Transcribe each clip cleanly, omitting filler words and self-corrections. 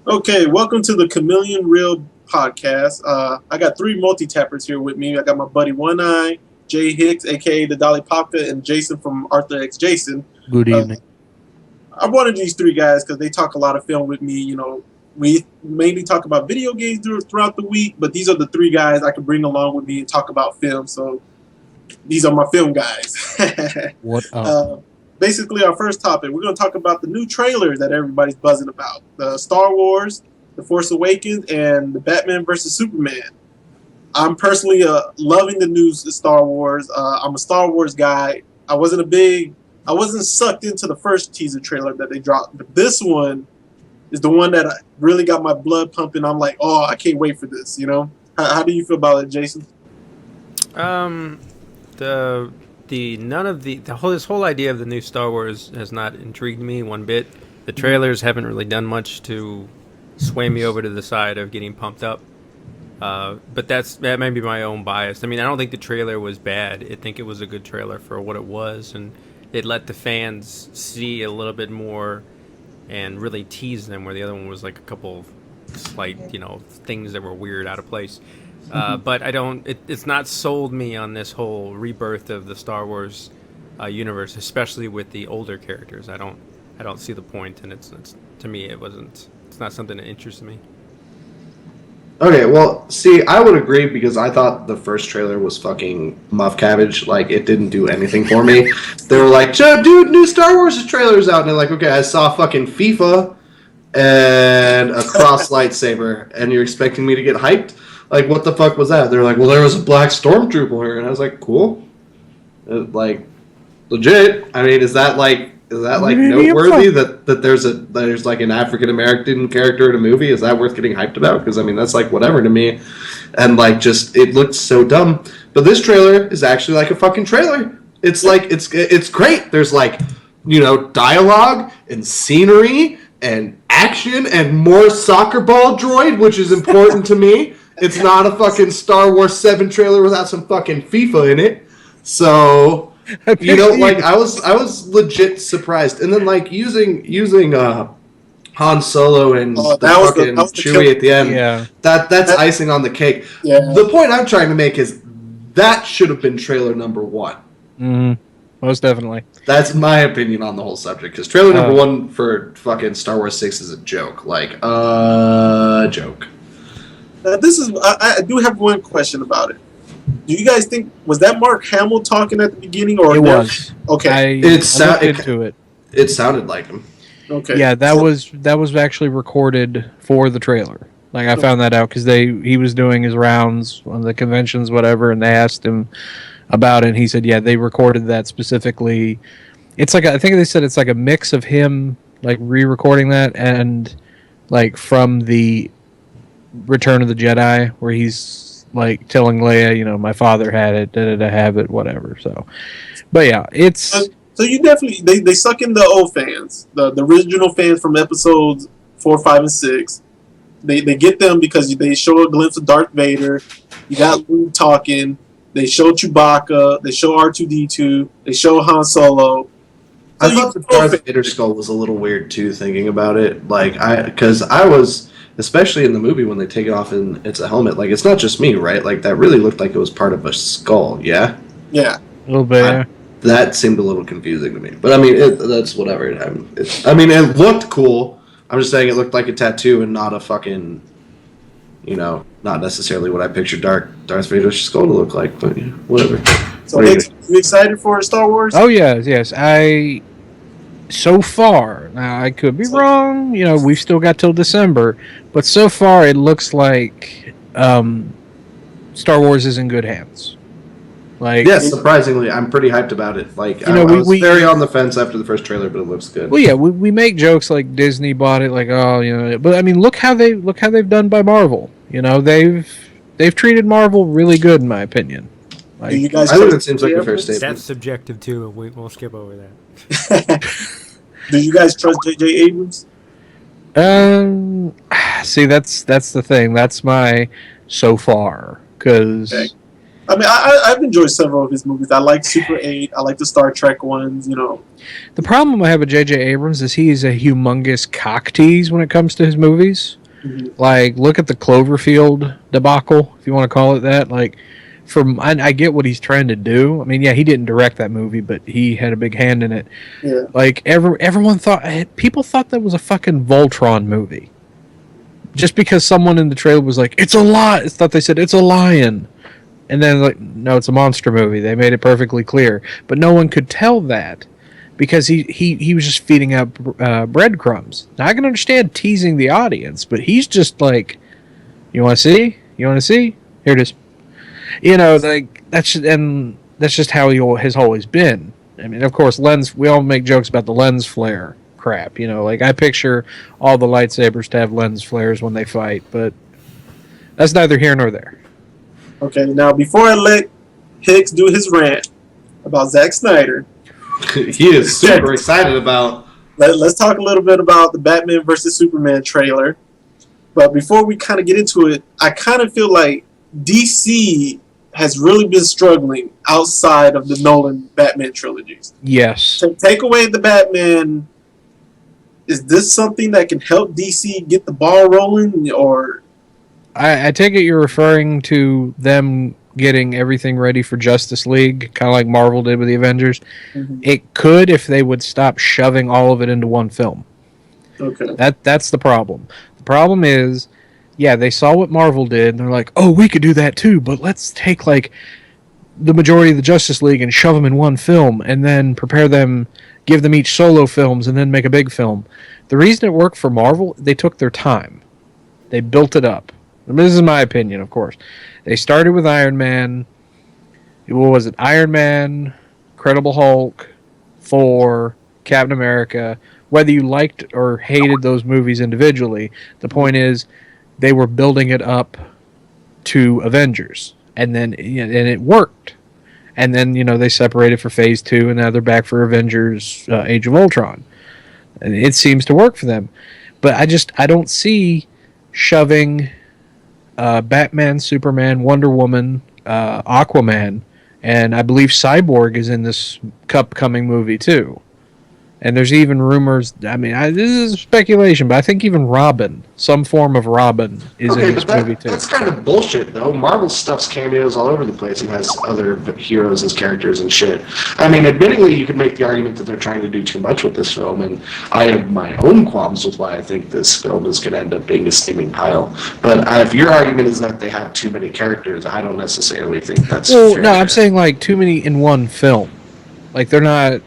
Okay, welcome to the Chameleon Real podcast. I got three multi-tappers here with me. I got my buddy One Eye, Jay Hicks, aka the Dali Popka, and Jason from Arthur X Jason. Good evening. I wanted these three guys because they talk a lot of film with me. You know, we mainly talk about video games throughout the week, but these are the three guys I can bring along with me and talk about film. So these are my film guys. What up? Basically, our first topic, we're going to talk about the new trailer that everybody's buzzing about. The Star Wars, The Force Awakens, and the Batman vs. Superman. I'm personally loving the new Star Wars. I'm a Star Wars guy. I wasn't sucked into the first teaser trailer that they dropped, but this one is the one that really got my blood pumping. I'm like, oh, I can't wait for this, you know? How do you feel about it, Jason? This whole idea of the new Star Wars has not intrigued me one bit. The trailers haven't really done much to sway me over to the side of getting pumped up. But that may be my own bias. I mean, I don't think the trailer was bad. I think it was a good trailer for what it was, and it let the fans see a little bit more and really tease them, where the other one was like a couple slight, things that were weird, out of place. But it's not sold me on this whole rebirth of the Star Wars universe, especially with the older characters. I don't see the point, and it's to me it's not something that interests me. Okay, well, see, I would agree because I thought the first trailer was fucking muff cabbage. Like, it didn't do anything for me. They were like, dude, new Star Wars trailer's out. And they're like, okay, I saw fucking FIFA and a cross lightsaber, and you're expecting me to get hyped? Like, what the fuck was that? They're like, well, there was a black stormtrooper. And I was like, cool. Like, legit. I mean, is that noteworthy that there's like an African American character in a movie? Is that worth getting hyped about? Because I mean, that's like whatever to me, and like just it looked so dumb. But this trailer is actually like a fucking trailer. It's like it's great. There's like dialogue and scenery and action and more soccer ball droid, which is important to me. It's not a fucking Star Wars 7 trailer without some fucking FIFA in it. So. I was legit surprised, and then like using Han Solo and Chewie at the end. Yeah, that's icing on the cake. Yeah. The point I'm trying to make is that should have been trailer number one. Most definitely. That's my opinion on the whole subject, because trailer number 1 for fucking Star Wars 6 is a joke, joke. I do have one question about it. Do you guys think, was that Mark Hamill talking at the beginning, or it was? Okay, I looked into it. It sounded like him. Okay, yeah, that was actually recorded for the trailer. Like, I found that out because he was doing his rounds on the conventions, whatever, and they asked him about it. And he said, yeah, they recorded that specifically. It's like I think they said it's like a mix of him like re-recording that and like from the Return of the Jedi, where he's like telling Leia, my father had it, have it, whatever. So, but yeah, it's so you definitely they suck in the old fans, the original fans from episodes 4, 5, and 6. They get them because they show a glimpse of Darth Vader. You got Luke talking. They show Chewbacca. They show R2-D2. They show Han Solo. So I thought the Darth Vader skull was a little weird too, thinking about it. Because I was. Especially in the movie when they take it off and it's a helmet. Like, it's not just me, right? Like, that really looked like it was part of a skull, yeah? Yeah. A little bit, that seemed a little confusing to me. But, I mean, that's whatever. It looked cool. I'm just saying it looked like a tattoo and not a fucking, not necessarily what I pictured Darth Vader's skull to look like. But, yeah, whatever. So, you excited for Star Wars? Oh, yes. So far, now I could be wrong, we've still got till December, but so far it looks like Star Wars is in good hands. Like, yes, surprisingly, I'm pretty hyped about it. Like, I was very on the fence after the first trailer, but it looks good. Well, yeah, we make jokes like Disney bought it, like, but I mean, look how they've done by Marvel. They've treated Marvel really good, in my opinion. Like, you guys I think it seems like a fair statement. That's subjective too. We'll skip over that. Do you guys trust J.J. Abrams? See, that's the thing. That's my so far, because I mean, I've enjoyed several of his movies. I like Super 8. I like the Star Trek ones. The problem I have with J.J. Abrams is he is a humongous cock tease when it comes to his movies. Like, look at the Cloverfield debacle, if you want to call it that. Like, I get what he's trying to do. I mean, yeah, he didn't direct that movie, but he had a big hand in it. Yeah. Like, people thought that was a fucking Voltron movie. Just because someone in the trailer was like, it's a lion. I thought they said, it's a lion. And then, like, no, it's a monster movie. They made it perfectly clear. But no one could tell that because he was just feeding out breadcrumbs. Now, I can understand teasing the audience, but he's just like, you want to see? You want to see? Here it is. You know, like, that's just how he has always been. I mean, of course, we all make jokes about the lens flare crap. You know, like, I picture all the lightsabers to have lens flares when they fight, but that's neither here nor there. Okay, now before I let Hicks do his rant about Zack Snyder, he is super excited about. Let's talk a little bit about the Batman vs Superman trailer. But before we kind of get into it, I kind of feel like DC has really been struggling outside of the Nolan Batman trilogies. Yes. So take away the Batman. Is this something that can help DC get the ball rolling, or? I take it you're referring to them getting everything ready for Justice League, kind of like Marvel did with the Avengers. Mm-hmm. It could if they would stop shoving all of it into one film. Okay. That's the problem. The problem is, yeah, they saw what Marvel did, and they're like, oh, we could do that too, but let's take, like, the majority of the Justice League and shove them in one film, and then give them each solo films, and then make a big film. The reason it worked for Marvel, they took their time. They built it up. This is my opinion, of course. They started with Iron Man. What was it? Iron Man, Incredible Hulk, Thor, Captain America. Whether you liked or hated those movies individually, the point is they were building it up to Avengers. And then and it worked. And then, they separated for Phase 2, and now they're back for Avengers Age of Ultron. And it seems to work for them. But I don't see shoving Batman, Superman, Wonder Woman, Aquaman, and I believe Cyborg is in this upcoming movie too. And there's even rumors. I mean, this is speculation, but I think even Robin, some form of Robin, is in this movie too. That's kind of bullshit, though. Marvel stuff's cameos all over the place and has other heroes as characters and shit. I mean, admittingly, you could make the argument that they're trying to do too much with this film, and I have my own qualms with why I think this film is going to end up being a steaming pile. But if your argument is that they have too many characters, I don't necessarily think that's fair. No, I'm saying like too many in one film. Like, they're not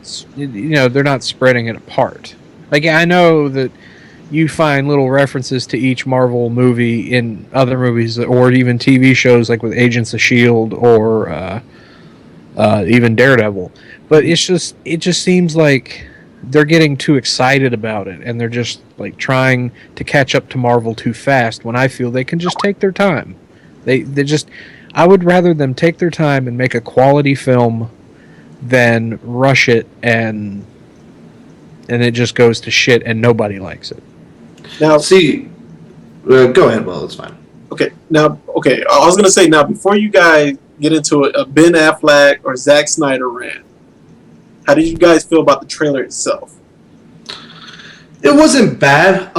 spreading it apart. Like, I know that you find little references to each Marvel movie in other movies or even TV shows, like with Agents of S.H.I.E.L.D. or even Daredevil. But it just seems like they're getting too excited about it, and they're just, like, trying to catch up to Marvel too fast, when I feel they can just take their time. I would rather them take their time and make a quality film than rush it and it just goes to shit and nobody likes it. Now, go ahead. Well, it's fine. Okay. I was gonna say, now before you guys get into a Ben Affleck or Zack Snyder rant, how did you guys feel about the trailer itself? It wasn't bad.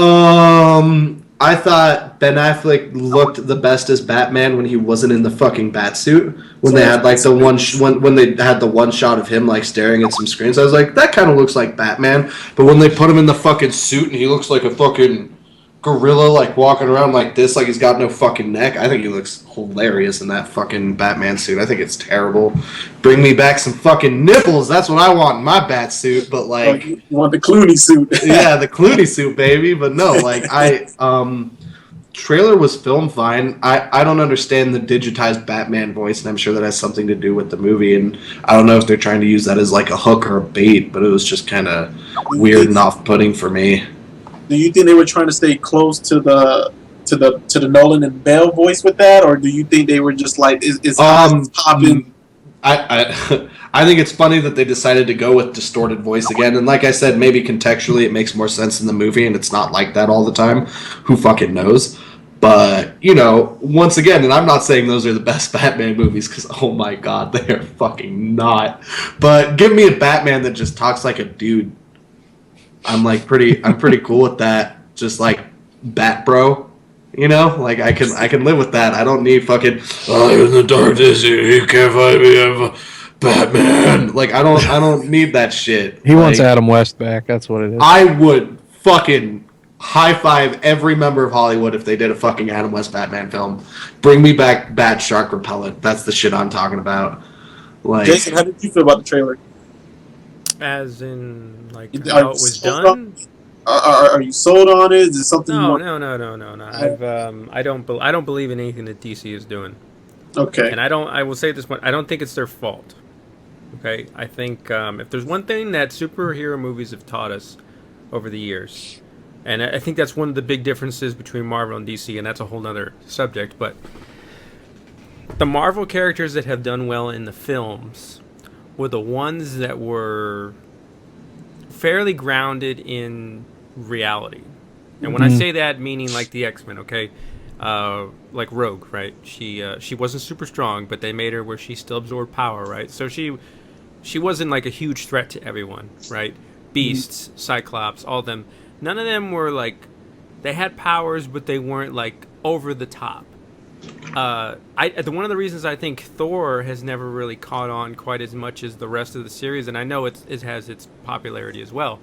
I thought Ben Affleck looked the best as Batman when he wasn't in the fucking Batsuit. When they had like when they had the one shot of him like staring at some screens, I was like, that kind of looks like Batman. But when they put him in the fucking suit and he looks like a fucking gorilla, like walking around like this, like he's got no fucking neck, I think he looks hilarious in that fucking Batman suit. I think it's terrible. Bring me back some fucking nipples. That's what I want in my Batsuit. But like, you want the Clooney suit? Yeah, the Clooney suit, baby. But no, like trailer was filmed fine. I don't understand the digitized Batman voice, and I'm sure that has something to do with the movie. And I don't know if they're trying to use that as like a hook or a bait, but it was just kind of weird and off-putting for me. Do you think they were trying to stay close to the Nolan and Bale voice with that, or do you think they were just like is popping? I think it's funny that they decided to go with distorted voice again, and like I said, maybe contextually it makes more sense in the movie, and it's not like that all the time. Who fucking knows? But, once again, and I'm not saying those are the best Batman movies, because, oh my god, they are fucking not. But give me a Batman that just talks like a dude. I'm pretty cool with that. Just like Bat Bro. You know, like I can live with that. I don't need fucking I'm in the darkness. You can't find me. I'm Batman. Like I don't need that shit. He wants Like, Adam West back. That's what it is. I would fucking high five every member of Hollywood if they did a fucking Adam West Batman film. Bring me back Bat Shark Repellent. That's the shit I'm talking about. Like, Jason, how did you feel about the trailer? As in, like, Are how you it was sold done? Are you sold on it? Is it something you No, want? no. I don't believe in anything that DC is doing. Okay. And I will say at this point, I don't think it's their fault. Okay, I think if there's one thing that superhero movies have taught us over the years, and I think that's one of the big differences between Marvel and DC, and that's a whole nother subject, but the Marvel characters that have done well in the films were the ones that were fairly grounded in reality. And when I say that, meaning like the X-Men, okay? Like Rogue, right? She wasn't super strong, but they made her where she still absorbed power, right? So she wasn't like a huge threat to everyone, right? Beasts, Cyclops, all of them. None of them were like, they had powers, but they weren't like over the top. One of the reasons I think Thor has never really caught on quite as much as the rest of the series, and I know it has its popularity as well,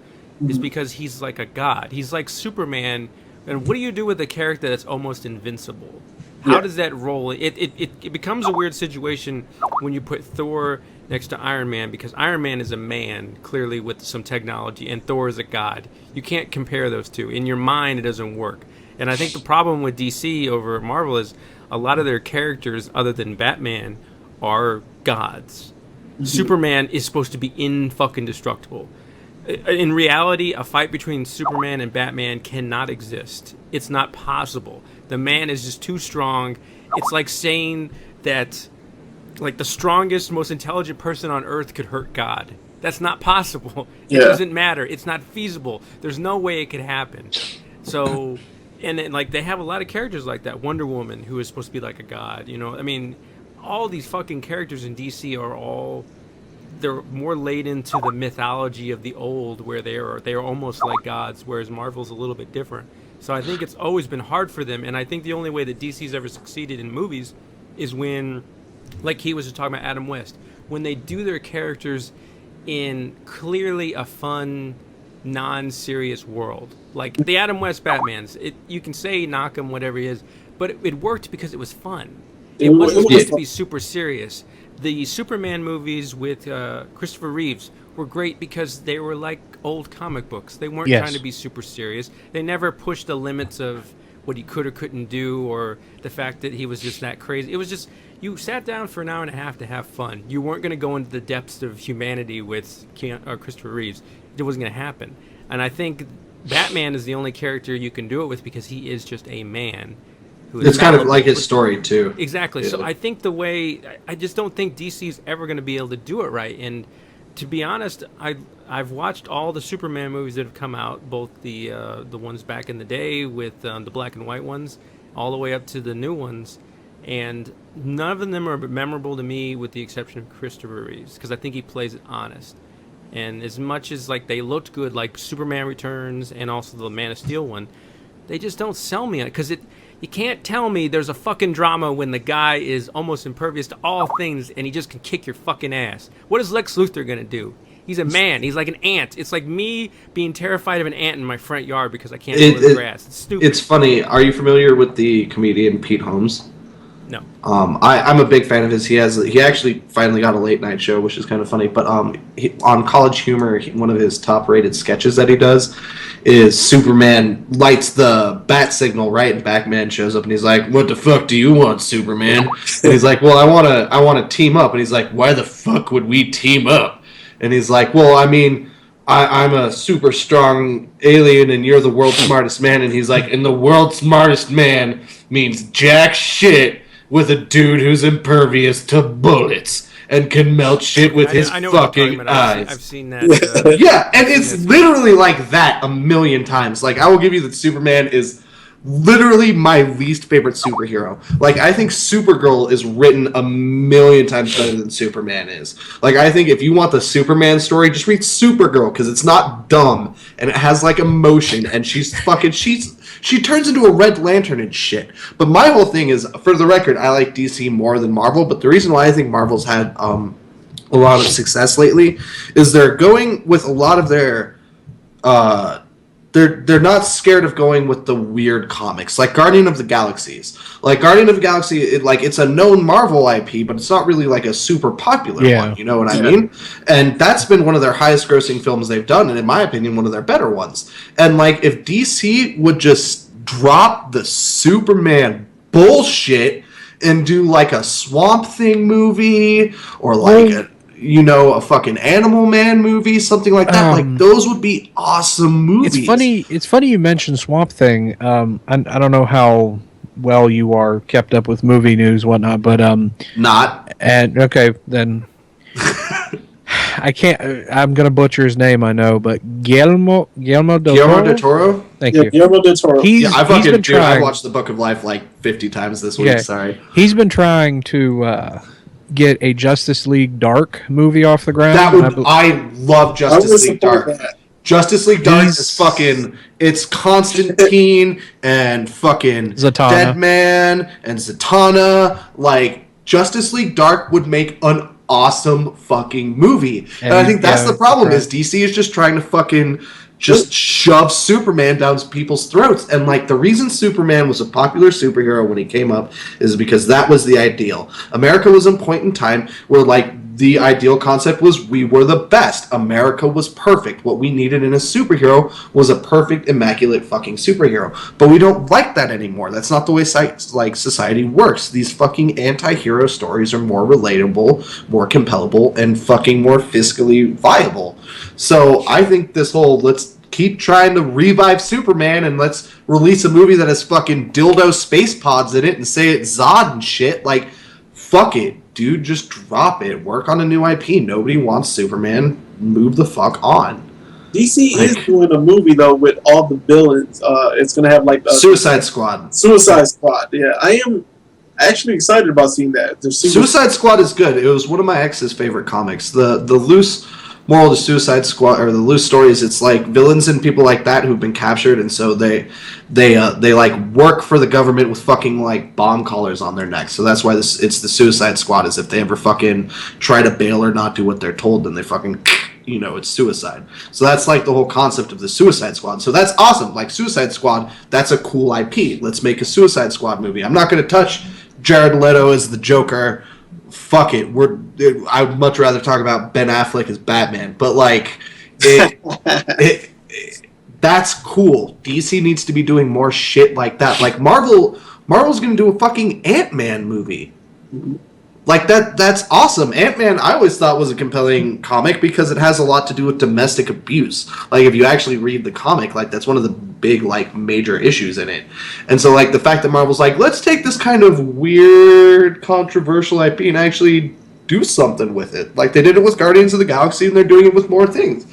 is because he's like a god. He's like Superman. And what do you do with a character that's almost invincible? How does that roll? It becomes a weird situation when you put Thor next to Iron Man, because Iron Man is a man, clearly with some technology, and Thor is a god. You can't compare those two. In your mind, it doesn't work. And I think the problem with DC over Marvel is a lot of their characters, other than Batman, are gods. Superman is supposed to be in-fucking-destructible. In reality, a fight between Superman and Batman cannot exist. It's not possible. The man is just too strong. It's like saying that, like, the strongest, most intelligent person on Earth could hurt God. That's not possible. It doesn't matter. It's not feasible. There's no way it could happen. So, and then, like, they have a lot of characters like that. Wonder Woman, who is supposed to be like a god. You know, I mean, all these fucking characters in DC are all... they're more laid into the mythology of the old, where they are almost like gods, whereas Marvel's a little bit different. So I think it's always been hard for them, and I think the only way that DC's ever succeeded in movies is when, like he was just talking about Adam West, when they do their characters in clearly a fun, non-serious world. Like the Adam West Batmans, you can say knock him, whatever he is, but it worked because it was fun. It wasn't supposed to be super serious. The Superman movies with Christopher Reeves were great because they were like old comic books. They weren't trying to be super serious. They never pushed the limits of what he could or couldn't do, or the fact that he was just that crazy. It was just, you sat down for an hour and a half to have fun. You weren't going to go into the depths of humanity with Christopher Reeves. It wasn't going to happen. And I think Batman is the only character you can do it with because he is just a man. It's kind of like his story, too. Exactly. Yeah. So I think I just don't think DC's ever going to be able to do it right. And to be honest, I've watched all the Superman movies that have come out, both the ones back in the day with the black and white ones, all the way up to the new ones. And none of them are memorable to me with the exception of Christopher Reeves, because I think he plays it honest. And as much as like they looked good, like Superman Returns and also the Man of Steel one, they just don't sell me on it, because you can't tell me there's a fucking drama when the guy is almost impervious to all things and he just can kick your fucking ass. What is Lex Luthor gonna do? He's a man. He's like an ant. It's like me being terrified of an ant in my front yard because I can't mow the grass. It's stupid. It's funny. Are you familiar with the comedian Pete Holmes? No. I'm a big fan of his. He actually finally got a late night show, which is kind of funny. But on College Humor, one of his top rated sketches that he does is Superman lights the bat signal, right? And Batman shows up and he's like, "What the fuck do you want, Superman?" And he's like, "Well, I want to team up." And he's like, "Why the fuck would we team up?" And he's like, "Well, I mean, I'm a super strong alien and you're the world's smartest man." And he's like, "And the world's smartest man means jack shit with a dude who's impervious to bullets and can melt shit with his fucking eyes." I've seen that. Yeah, and it's literally like that a million times. Like, I will give you that Superman is literally my least favorite superhero. Like, I think Supergirl is written a million times better than Superman is. Like, I think if you want the Superman story, just read Supergirl, because it's not dumb, and it has, like, emotion, and she turns into a Red Lantern and shit. But my whole thing is, for the record, I like DC more than Marvel, but the reason why I think Marvel's had a lot of success lately is they're going with a lot of their they're not scared of going with the weird comics, like Guardian of the Galaxies. Like Guardian of the Galaxy, it's a known Marvel IP, but it's not really like a super popular one. You know what I mean? And that's been one of their highest grossing films they've done, and in my opinion, one of their better ones. And like, if DC would just drop the Superman bullshit and do like a Swamp Thing movie, or like a fucking Animal Man movie, something like that. Like, those would be awesome movies. It's funny you mentioned Swamp Thing. I don't know how well you are kept up with movie news, whatnot, but not. And okay, then I can't. I'm gonna butcher his name, I know, but Guillermo del Toro. Thank you, Guillermo del Toro. I watched The Book of Life like 50 times this week. Sorry, he's been trying to get a Justice League Dark movie off the ground. I love Justice League Dark. Justice League Dark is fucking. It's Constantine and fucking Zatanna. Deadman and Zatanna. Like, Justice League Dark would make an awesome fucking movie. And I think that's the problem, is DC is just trying to fucking just shove Superman down people's throats. And like, the reason Superman was a popular superhero when he came up is because that was the ideal. America was in a point in time where like the ideal concept was we were the best. America was perfect. What we needed in a superhero was a perfect, immaculate fucking superhero. But we don't like that anymore. That's not the way society works. These fucking anti-hero stories are more relatable, more compellable, and fucking more fiscally viable. So I think this whole let's keep trying to revive Superman and let's release a movie that has fucking dildo space pods in it and say it's Zod and shit. Like, fuck it. Dude, just drop it. Work on a new IP. Nobody wants Superman. Move the fuck on. DC is doing a movie, though, with all the villains. It's going to have, like... Suicide Squad. Suicide Squad, yeah. I am actually excited about seeing that. Suicide Squad is good. It was one of my ex's favorite comics. The loose moral of the Suicide Squad, or the loose stories, it's like villains and people like that who've been captured, and so they like work for the government with fucking like bomb collars on their necks. So that's why it's the Suicide Squad. Is if they ever fucking try to bail or not do what they're told, then they fucking it's suicide. So that's like the whole concept of the Suicide Squad. So that's awesome. Like, Suicide Squad, that's a cool IP. Let's make a Suicide Squad movie. I'm not going to touch Jared Leto as the Joker. Fuck it. I would much rather talk about Ben Affleck as Batman. But like, that's cool. DC needs to be doing more shit like that. Like, Marvel's going to do a fucking Ant-Man movie. Like, that's awesome. Ant-Man, I always thought, was a compelling comic because it has a lot to do with domestic abuse. Like, if you actually read the comic, like, that's one of the big, like, major issues in it. And so, like, the fact that Marvel's like, let's take this kind of weird, controversial IP and actually do something with it. Like, they did it with Guardians of the Galaxy, and they're doing it with more things.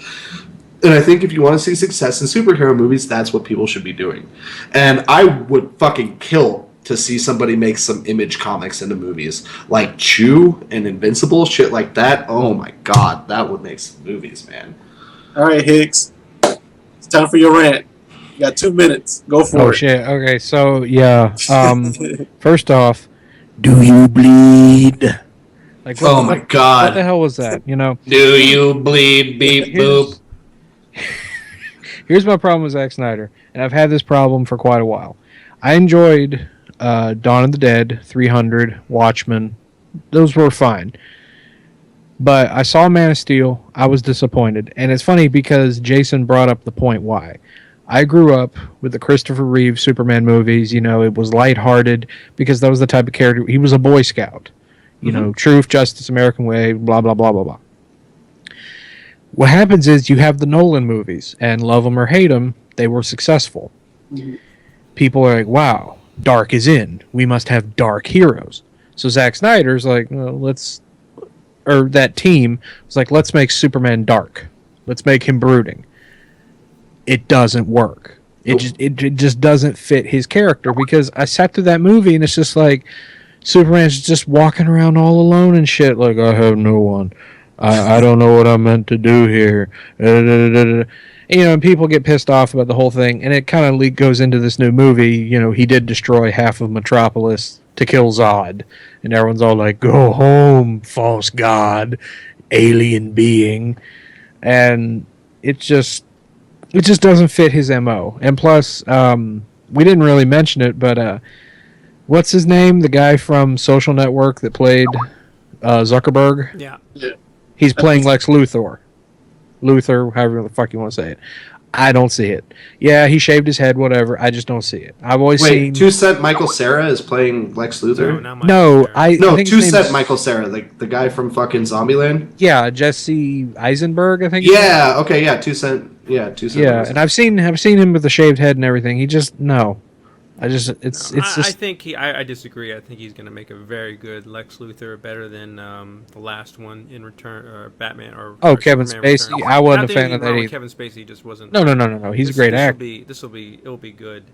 And I think if you want to see success in superhero movies, that's what people should be doing. And I would fucking kill to see somebody make some Image comics into movies. Like Chew and Invincible, shit like that. Oh my god, that would make some movies, man. Alright, Hicks. It's time for your rant. You got 2 minutes. Go for it. Oh shit, okay, so yeah. First off, do you bleed? Like, oh my god. What the hell was that, Do you bleed, beep, boop? Here's my problem with Zack Snyder, and I've had this problem for quite a while. I enjoyed Dawn of the Dead, 300, Watchmen. Those were fine. But I saw Man of Steel. I was disappointed. And it's funny because Jason brought up the point why. I grew up with the Christopher Reeve Superman movies. It was lighthearted because that was the type of character. He was a Boy Scout. Truth, justice, American way, blah, blah, blah, blah, blah. What happens is you have the Nolan movies, and love them or hate them, they were successful. Mm-hmm. People are like, wow, dark is in. We must have dark heroes. So Zack Snyder's like, that team was like, let's make Superman dark. Let's make him brooding. It doesn't work. It just doesn't fit his character, because I sat through that movie and it's just like Superman's just walking around all alone and shit, like, I have no one. I don't know what I'm meant to do here. You know, and people get pissed off about the whole thing, and it kind of goes into this new movie. You know, he did destroy half of Metropolis to kill Zod, and everyone's all like, "Go home, false god, alien being," and it just doesn't fit his MO. And plus, we didn't really mention it, but what's his name? The guy from Social Network that played Zuckerberg. Yeah. He's playing Lex Luthor. Luthor, however the fuck you want to say it. I don't see it. Yeah, he shaved his head, whatever. I just don't see it. I've always seen... 2 Cent Michael Cera is playing Lex Luthor? No, not Michael Cera. I think 2 Cent Michael Cera, the guy from fucking Zombieland? Yeah, Jesse Eisenberg, I think. Yeah, okay, yeah, 2 Cent. Yeah, 2 Cent. Yeah, and I've seen him with the shaved head and everything. He just... No. It's just... I think I disagree. I think he's going to make a very good Lex Luthor, better than the last one in Return, or Batman, or Kevin Superman Spacey. Returns. I wasn't a fan of that either. Kevin Spacey just wasn't. No. He's a great actor. It'll be good.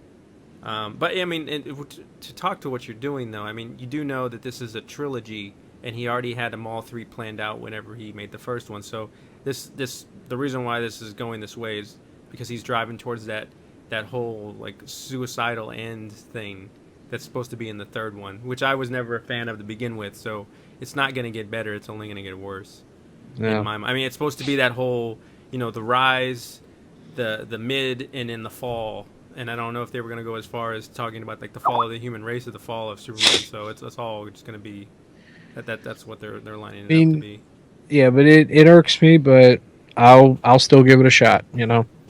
But I mean, to talk to what you're doing though, I mean, you do know that this is a trilogy, and he already had them all 3 planned out whenever he made the first one. So the reason why this is going this way is because he's driving towards that whole like suicidal end thing that's supposed to be in the third one, which I was never a fan of to begin with. So it's not going to get better; it's only going to get worse. Yeah. In my mind. I mean, it's supposed to be that whole, the rise, the mid, and in the fall. And I don't know if they were going to go as far as talking about like the fall of the human race or the fall of Superman. So it's all just going to be that's what they're lining it up to be. Yeah, but it irks me, but I'll still give it a shot. You know.